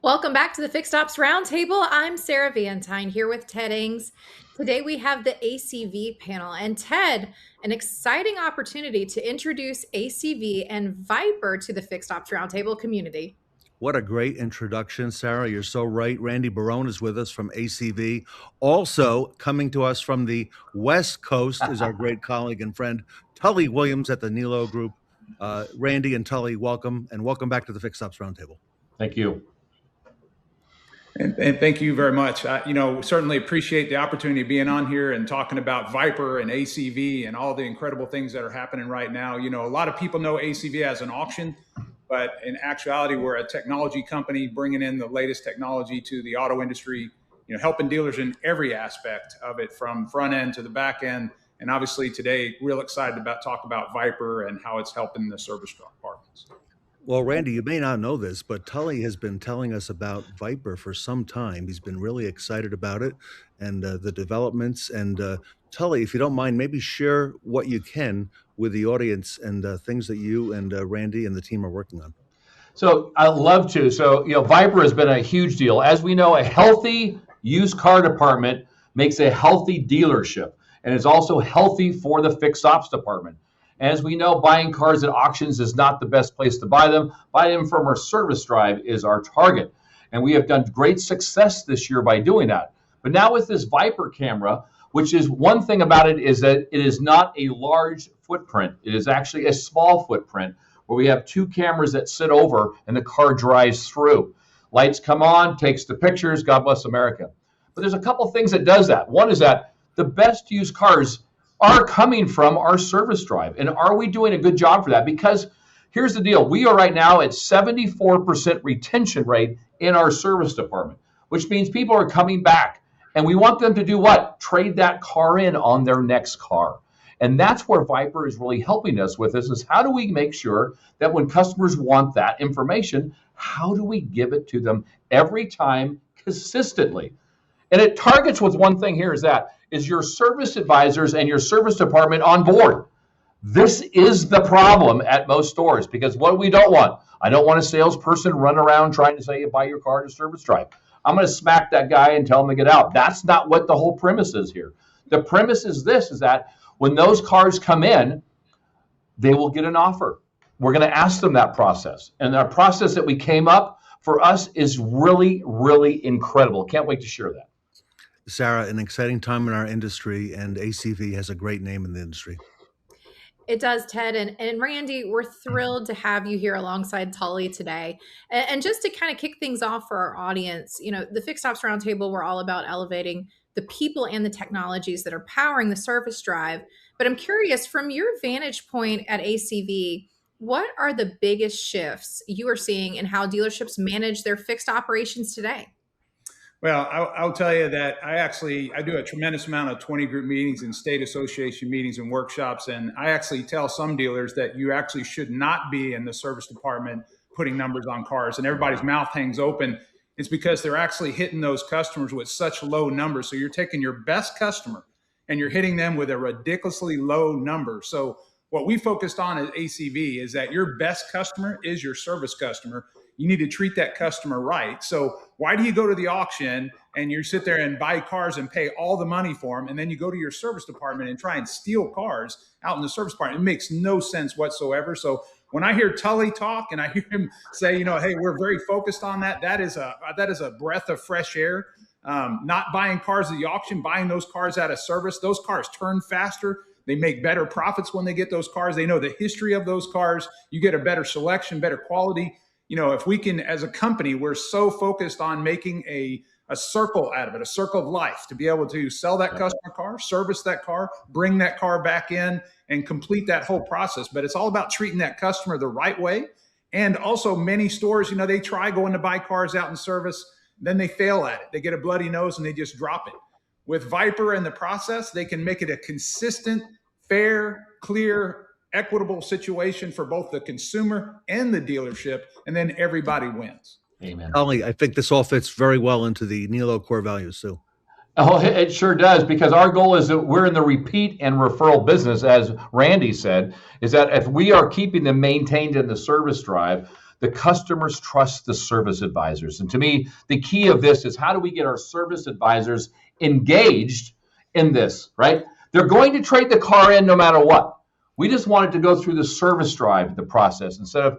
Welcome back to the Fixed Ops Roundtable. I'm Sarah Vantine here with Ted Ings. Today we have the ACV panel. And Ted, an exciting opportunity to introduce ACV and Viper to the Fixed Ops Roundtable community. What a great introduction, Sarah. You're so right. Randy Barone is with us from ACV. Also, coming to us from the West Coast is our great colleague and friend, Tully Williams at the Nilo Group. Randy and Tully, welcome, and welcome back to the Fixed Ops Roundtable. Thank you. And thank you very much. Certainly appreciate the opportunity of being on here and talking about Viper and ACV and all the incredible things that are happening right now. A lot of people know ACV as an auction, but in actuality, we're a technology company bringing in the latest technology to the auto industry, helping dealers in every aspect of it, from front end to the back end. And obviously today, real excited about talk about Viper and how it's helping the service departments. Well, Randy, you may not know this, but Tully has been telling us about Viper for some time. He's been really excited about it and the developments. And Tully, if you don't mind, maybe share what you can with the audience and things that you and Randy and the team are working on. So I'd love to. So, Viper has been a huge deal. As we know, a healthy used car department makes a healthy dealership, and it's also healthy for the fixed ops department. As we know, buying cars at auctions is not the best place to buy them. Buy them from our service drive is our target. And we have done great success this year by doing that. But now with this Viper camera, which is one thing about it is that it is not a large footprint. It is actually a small footprint where we have two cameras that sit over and the car drives through. Lights come on, takes the pictures, God bless America. But there's a couple things that does that. One is that the best used cars are coming from our service drive. And are we doing a good job for that? Because here's the deal. We are right now at 74% retention rate in our service department, which means people are coming back. And we want them to do what? Trade that car in on their next car. And that's where Viper is really helping us with this, is how do we make sure that when customers want that information, how do we give it to them every time consistently? And it targets with one thing here is your service advisors and your service department on board. This is the problem at most stores, because what we don't want, I don't want a salesperson run around trying to say you buy your car to service drive. I'm going to smack that guy and tell him to get out. That's not what the whole premise is here. The premise is this, is that when those cars come in, they will get an offer. We're going to ask them that process. And the process that we came up for us is really, really incredible. Can't wait to share that. Sarah, an exciting time in our industry, and ACV has a great name in the industry. It does, Ted. And Randy, we're thrilled to have you here alongside Tully today. And just to kind of kick things off for our audience, the Fixed Ops Roundtable, we're all about elevating the people and the technologies that are powering the service drive. But I'm curious, from your vantage point at ACV, what are the biggest shifts you are seeing in how dealerships manage their fixed operations today? Well, I'll tell you that I do a tremendous amount of 20 group meetings and state association meetings and workshops. And I actually tell some dealers that you actually should not be in the service department putting numbers on cars, and everybody's mouth hangs open. It's because they're actually hitting those customers with such low numbers. So you're taking your best customer and you're hitting them with a ridiculously low number. So what we focused on at ACV is that your best customer is your service customer. You need to treat that customer right. So why do you go to the auction and you sit there and buy cars and pay all the money for them, and then you go to your service department and try and steal cars out in the service department? It makes no sense whatsoever. So when I hear Tully talk and I hear him say, hey, we're very focused on that, that is a breath of fresh air. Not buying cars at the auction, buying those cars out of service. Those cars turn faster. They make better profits when they get those cars. They know the history of those cars. You get a better selection, better quality. If we can, as a company, we're so focused on making a circle out of it, a circle of life, to be able to sell that customer car, service that car, bring that car back in, and complete that whole process. But it's all about treating that customer the right way. And also many stores, they try going to buy cars out in service, then they fail at it. They get a bloody nose and they just drop it. With Viper in the process, they can make it a consistent, fair, clear, equitable situation for both the consumer and the dealership, and then everybody wins. Amen. Tully, I think this all fits very well into the Nilo core values too. Oh, it sure does, because our goal is that we're in the repeat and referral business, as Randy said, is that if we are keeping them maintained in the service drive, The customers trust the service advisors. And to me, the key of this is how do we get our service advisors engaged in this, right? They're going to trade the car in no matter what. We just want it to go through the service drive, the process, instead of,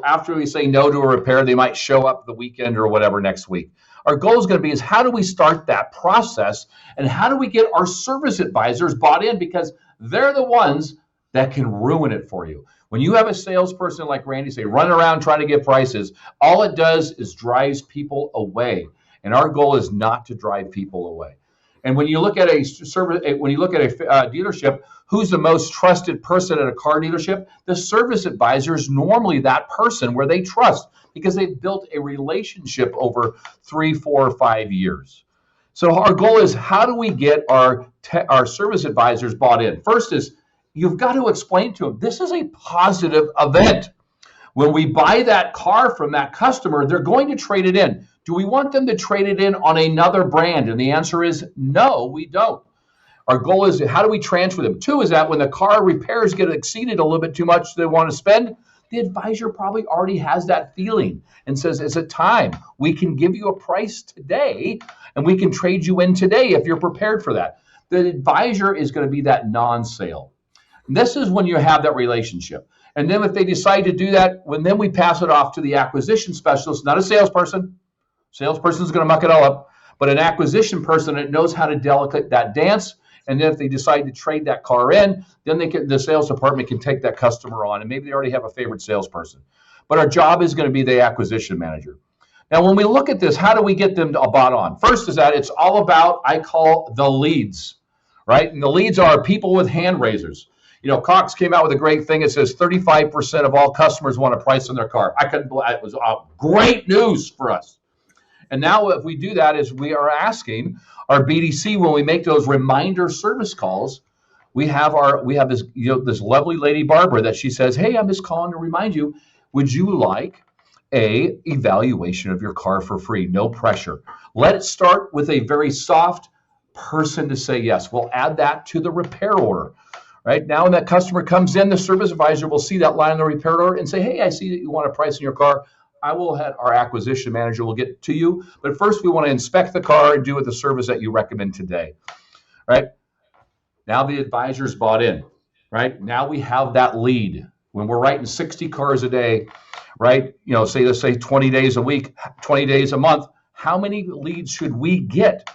after we say no to a repair, they might show up the weekend or whatever next week. Our goal is going to be is how do we start that process and how do we get our service advisors bought in, because they're the ones that can ruin it for you. When you have a salesperson like Randy say, run around trying to get prices, all it does is drives people away. And our goal is not to drive people away. And when you look at a dealership, who's the most trusted person at a car dealership? The service advisor is normally that person where they trust because they've built a relationship over 3, 4, or 5 years. So our goal is how do we get our service advisors bought in? First is you've got to explain to them this is a positive event. When we buy that car from that customer, they're going to trade it in. Do we want them to trade it in on another brand? And the answer is no, we don't. Our goal is how do we transfer them? 2 is that when the car repairs get exceeded a little bit too much they want to spend, the advisor probably already has that feeling and says, it's a time. We can give you a price today and we can trade you in today if you're prepared for that. The advisor is going to be that non-sale. This is when you have that relationship. And then if they decide to do that, then we pass it off to the acquisition specialist, not a salesperson. Salesperson is going to muck it all up, but an acquisition person that knows how to delegate that dance. And then if they decide to trade that car in, then the sales department can take that customer on. And maybe they already have a favorite salesperson. But our job is going to be the acquisition manager. Now, when we look at this, how do we get them bought on? First is that it's all about, I call the leads, right? And the leads are people with hand raisers. Cox came out with a great thing. It says 35% of all customers want a price on their car. I couldn't believe it. Was great news for us. And now if we do that is we are asking our BDC when we make those reminder service calls, we have this this lovely lady Barbara that she says, hey, I'm just calling to remind you, would you like a evaluation of your car for free? No pressure. Let it start with a very soft person to say yes. We'll add that to the repair order. Right now, when that customer comes in, the service advisor will see that line on the repair order and say, hey, I see that you want a price on your car. I will have our acquisition manager will get to you. But first, we want to inspect the car and do with the service that you recommend today. Right now, the advisor's bought in. Right now, we have that lead. When we're writing 60 cars a day, right? Let's say 20 days a week, 20 days a month. How many leads should we get?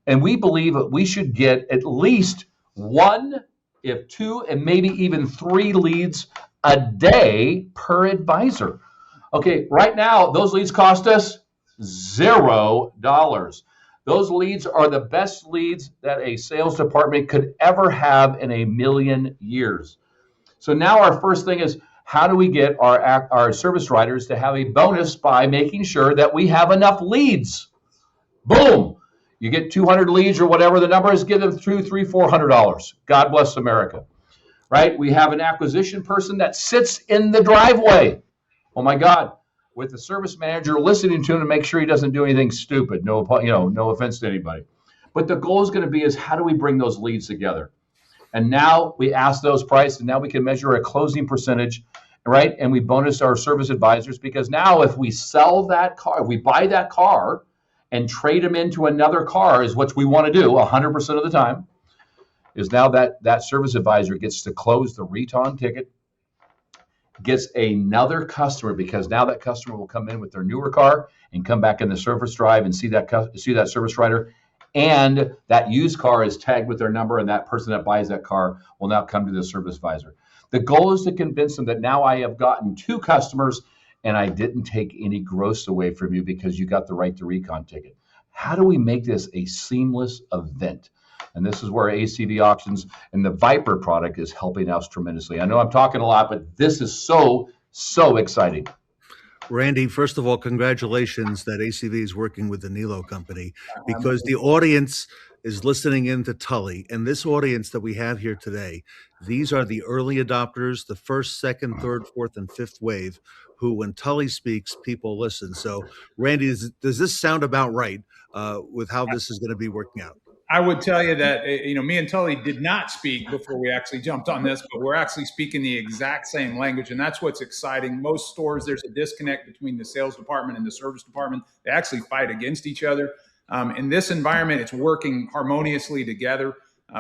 And we believe that we should get at least 1, if 2, and maybe even 3 leads a day per advisor. Okay, right now, those leads cost us $0. Those leads are the best leads that a sales department could ever have in a million years. So now our first thing is, how do we get our service writers to have a bonus by making sure that we have enough leads? Boom. You get 200 leads or whatever the number is, give them $200, $300, $400. God bless America. Right? We have an acquisition person that sits in the driveway. Oh my God, with the service manager listening to him to make sure he doesn't do anything stupid. No offense to anybody. But the goal is going to be is how do we bring those leads together? And now we ask those prices, and now we can measure a closing percentage, right? And we bonus our service advisors because now if we sell that car, if we buy that car and trade them into another car is what we want to do 100% of the time, is now that service advisor gets to close the return ticket, gets another customer because now that customer will come in with their newer car and come back in the service drive and see that service writer, and that used car is tagged with their number, and that person that buys that car will now come to the service advisor. The goal is to convince them that now I have gotten 2 customers and I didn't take any gross away from you because you got the right to recon ticket. How do we make this a seamless event? And this is where ACV Auctions and the Viper product is helping us tremendously. I know I'm talking a lot, but this is so exciting. Randy, first of all, congratulations that ACV is working with the Nilo company, because the audience is listening in to Tully. And this audience that we have here today, these are the early adopters, the first, second, third, fourth, and fifth wave, who when Tully speaks, people listen. So, Randy, does this sound about right with how this is going to be working out? I would tell you that, me and Tully did not speak before we actually jumped on this, but we're actually speaking the exact same language. And that's what's exciting. Most stores, there's a disconnect between the sales department and the service department. They actually fight against each other. In this environment, it's working harmoniously together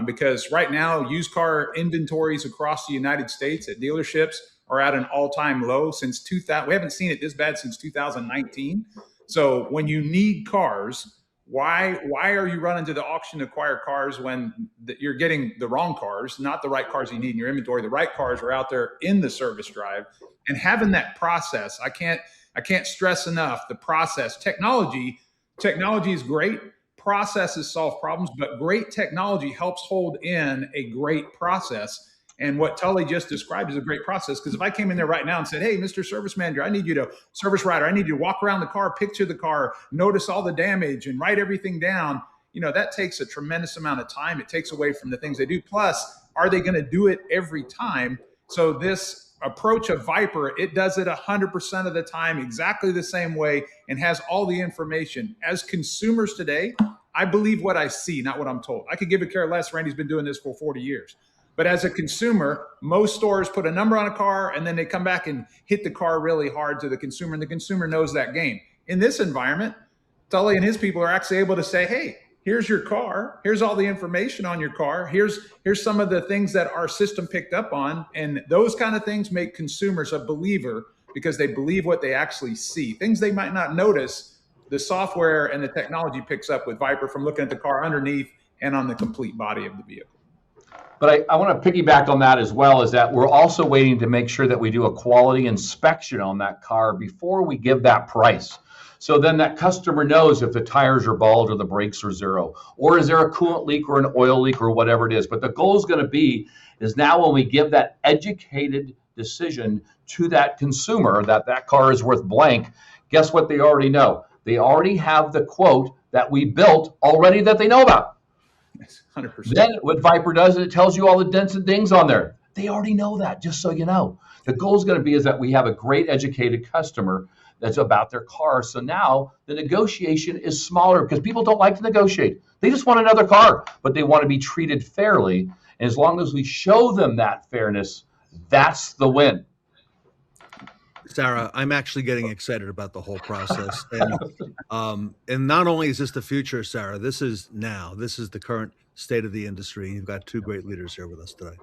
because right now, used car inventories across the United States at dealerships are at an all-time low since 2000. We haven't seen it this bad since 2019. So when you need cars, why are you running to the auction to acquire cars when you're getting the wrong cars, not the right cars you need in your inventory? The right cars are out there in the service drive, and having that process. I can't stress enough the process. Technology is great. Processes solve problems, but great technology helps hold in a great process. And what Tully just described is a great process, because if I came in there right now and said, hey, Mr. Service Manager, I need you to service writer, I need you to walk around the car, picture the car, notice all the damage and write everything down, that takes a tremendous amount of time. It takes away from the things they do. Plus, are they going to do it every time? So this approach of Viper, it does it 100% of the time exactly the same way and has all the information. As consumers today, I believe what I see, not what I'm told. I could give a care less. Randy's been doing this for 40 years. But as a consumer, most stores put a number on a car and then they come back and hit the car really hard to the consumer, and the consumer knows that game. In this environment, Tully and his people are actually able to say, hey, here's your car. Here's all the information on your car. Here's some of the things that our system picked up on. And those kind of things make consumers a believer because they believe what they actually see. Things they might not notice, the software and the technology picks up with Viper from looking at the car underneath and on the complete body of the vehicle. But I want to piggyback on that as well, is that we're also waiting to make sure that we do a quality inspection on that car before we give that price. So then that customer knows if the tires are bald or the brakes are zero, or is there a coolant leak or an oil leak or whatever it is. But the goal is going to be is now when we give that educated decision to that consumer that that car is worth blank, guess what they already know? They already have the quote that we built already that they know about. 100%. Then what Viper does is it tells you all the dents and dings on there. They already know that, just so you know. The goal is going to be is that we have a great educated customer that's about their car. So now the negotiation is smaller because people don't like to negotiate. They just want another car, but they want to be treated fairly. And as long as we show them that fairness, that's the win. Sarah, I'm actually getting excited about the whole process. And not only is this the future, Sarah, this is now. This is the current state of the industry. You've got two great leaders here with us today.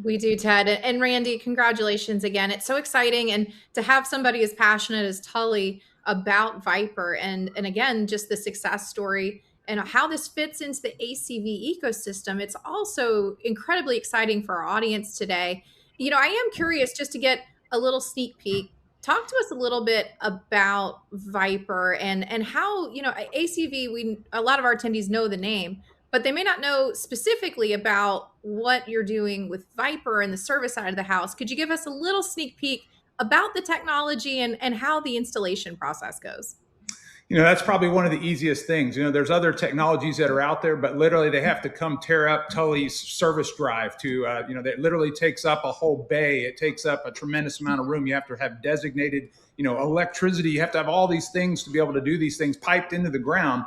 We do, Ted. And Randy, congratulations again. It's so exciting. And to have somebody as passionate as Tully about Viper and again, just the success story and how this fits into the ACV ecosystem, it's also incredibly exciting for our audience today. I am curious just to get a little sneak peek. Talk to us a little bit about Viper and how, ACV, a lot of our attendees know the name, but they may not know specifically about what you're doing with Viper and the service side of the house. Could you give us a little sneak peek about the technology and how the installation process goes? That's probably one of the easiest things. There's other technologies that are out there, but literally they have to come tear up Tully's service drive that literally takes up a whole bay. It takes up a tremendous amount of room. You have to have designated, electricity. You have to have all these things to be able to do these things piped into the ground.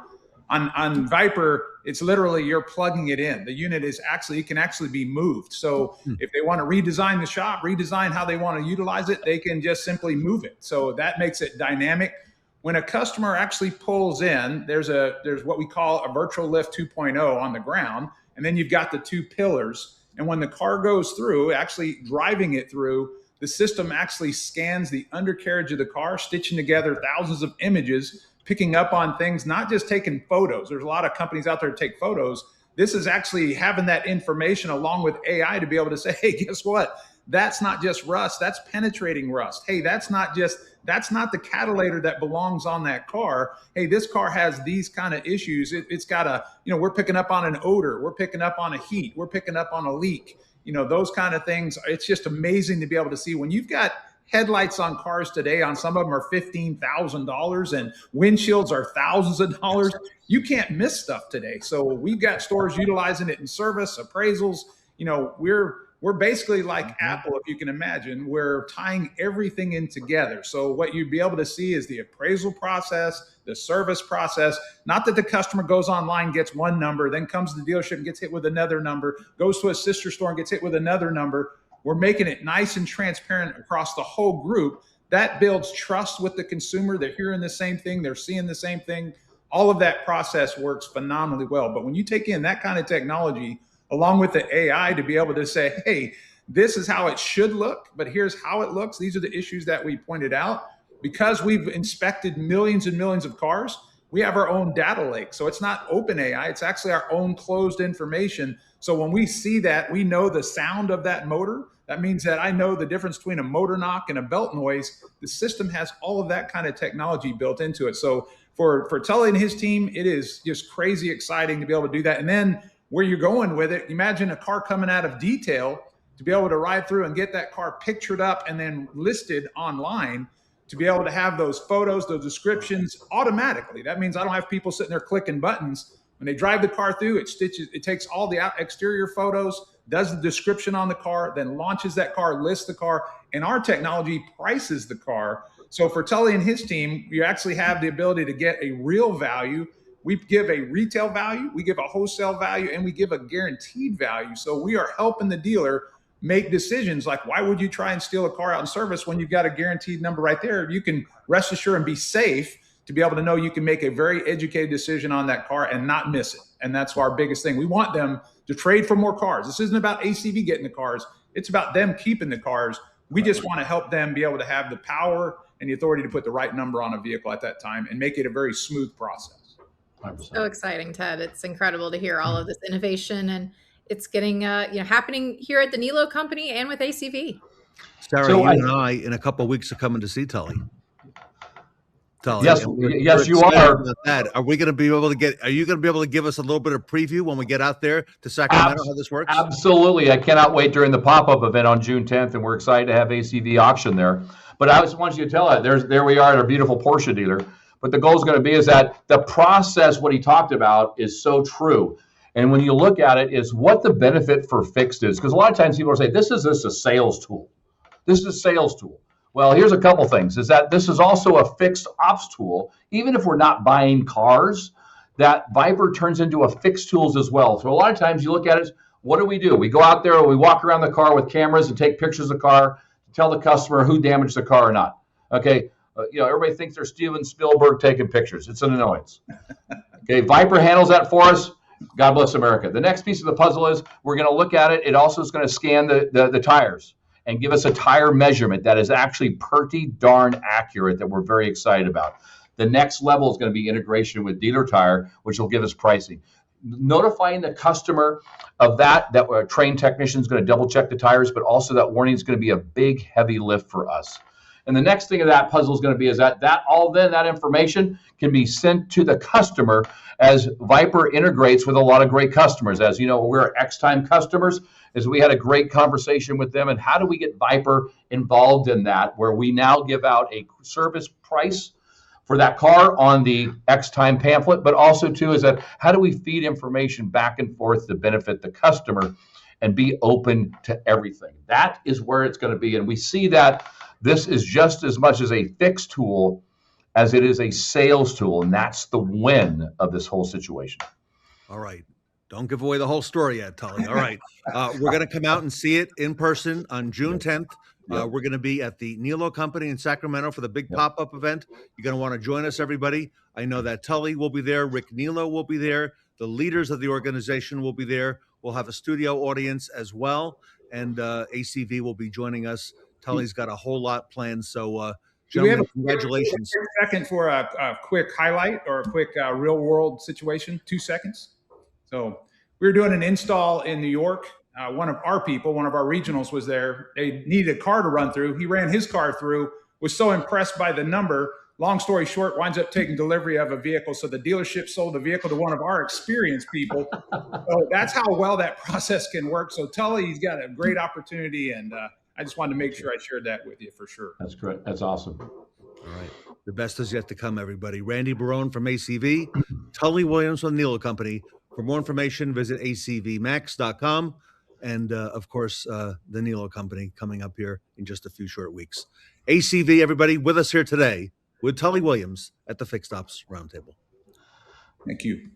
On Viper, it's literally you're plugging it in. The unit it can actually be moved. So if they want to redesign the shop, redesign how they want to utilize it, they can just simply move it. So that makes it dynamic. When a customer actually pulls in, there's what we call a virtual lift 2.0 on the ground, and then you've got the two pillars. And when the car goes through, actually driving it through, the system actually scans the undercarriage of the car, stitching together thousands of images, picking up on things, not just taking photos. There's a lot of companies out there that take photos. This is actually having that information along with AI to be able to say, hey, guess what? That's not just rust, that's penetrating rust. Hey, that's not the catalytor that belongs on that car. Hey, this car has these kind of issues. It's got we're picking up on an odor. We're picking up on a heat. We're picking up on a leak. Those kind of things. It's just amazing to be able to see when you've got headlights on cars today. On some of them are $15,000 and windshields are thousands of dollars. You can't miss stuff today. So we've got stores utilizing it in service, appraisals. We're we're basically like Apple, if you can imagine. We're tying everything in together. So what you'd be able to see is the appraisal process, the service process. Not that the customer goes online, gets one number, then comes to the dealership and gets hit with another number, goes to a sister store and gets hit with another number. We're making it nice and transparent across the whole group. That builds trust with the consumer. They're hearing the same thing, they're seeing the same thing. All of that process works phenomenally well. But when you take in that kind of technology, along with the AI, to be able to say, hey, this is how it should look, but here's how it looks. These are the issues that we pointed out. Because we've inspected millions and millions of cars, we have our own data lake. So it's not open AI, it's actually our own closed information. So when we see that, we know the sound of that motor. That means that I know the difference between a motor knock and a belt noise. The system has all of that kind of technology built into it. So for Tully and his team, it is just crazy exciting to be able to do that. And then where you're going with it, imagine a car coming out of detail, to be able to ride through and get that car pictured up and then listed online, to be able to have those photos, those descriptions automatically. That means I don't have people sitting there clicking buttons. When they drive the car through, it takes all the exterior photos, does the description on the car, then launches that car, lists the car, and our technology prices the car. So for Tully and his team, you actually have the ability to get a real value. We give a retail value, we give a wholesale value, and we give a guaranteed value. So we are helping the dealer make decisions like, why would you try and steal a car out in service when you've got a guaranteed number right there? You can rest assured and be safe to be able to know you can make a very educated decision on that car and not miss it. And that's our biggest thing. We want them to trade for more cars. This isn't about ACV getting the cars. It's about them keeping the cars. We just want to help them be able to have the power and the authority to put the right number on a vehicle at that time and make it a very smooth process. 100%. So exciting, Ted. It's incredible to hear all of this innovation, and it's getting happening here at the Nilo company and with ACV. Sarah, So you and I, in a couple of weeks, are coming to see Tully. Yes, and yes, you excited are. about that. Are you going to be able to give us a little bit of preview when we get out there to Sacramento, how this works? Absolutely. I cannot wait during the pop-up event on June 10th, and we're excited to have ACV auction there. But I just want you to tell it, there we are at our beautiful Porsche dealer. But the goal is going to be is that the process, what he talked about, is so true. And when you look at it, is what the benefit for fixed is. Because a lot of times people say, this is a sales tool. This is a sales tool. Well, here's a couple things, is that this is also a fixed ops tool. Even if we're not buying cars, that Viper turns into a fixed tools as well. So a lot of times you look at it, what do? We go out there, we walk around the car with cameras and take pictures of the car, to tell the customer who damaged the car or not. Okay, everybody thinks they're Steven Spielberg taking pictures. It's an annoyance. Okay, Viper handles that for us. God bless America. The next piece of the puzzle is we're going to look at it. It also is going to scan the tires and give us a tire measurement that is actually pretty darn accurate, that we're very excited about. The next level is going to be integration with Dealer Tire, which will give us pricing. Notifying the customer of that a trained technician is going to double check the tires, but also that warning is going to be a big, heavy lift for us. And the next thing of that puzzle is going to be is that information can be sent to the customer as Viper integrates with a lot of great customers. As you know, we're X-Time customers, is we had a great conversation with them. And how do we get Viper involved in that, where we now give out a service price for that car on the X-Time pamphlet, but also too is that how do we feed information back and forth to benefit the customer and be open to everything? That is where it's going to be. And we see that this is just as much as a fixed tool as it is a sales tool. And that's the win of this whole situation. All right. Don't give away the whole story yet, Tully. All right. We're going to come out and see it in person on June 10th. We're going to be at the Nilo Company in Sacramento for the big pop-up event. You're going to want to join us, everybody. I know that Tully will be there. Rick Nilo will be there. The leaders of the organization will be there. We'll have a studio audience as well. And ACV will be joining us. Tully's got a whole lot planned. So, gentlemen, congratulations. A second for a quick highlight or a quick real-world situation. 2 seconds. So we were doing an install in New York. One of our regionals was there. They needed a car to run through. He ran his car through, was so impressed by the number. Long story short, winds up taking delivery of a vehicle. So the dealership sold the vehicle to one of our experienced people. So that's how well that process can work. So Tully's got a great opportunity, and I just wanted to make sure I shared that with you for sure. That's great. That's awesome. All right. The best is yet to come, everybody. Randy Barone from ACV, Tully Williams from the Nilo Company. For more information, visit acvmax.com. and of course, the Nilo Company coming up here in just a few short weeks. ACV, everybody, with us here today with Tully Williams at the Fixed Ops Roundtable. Thank you.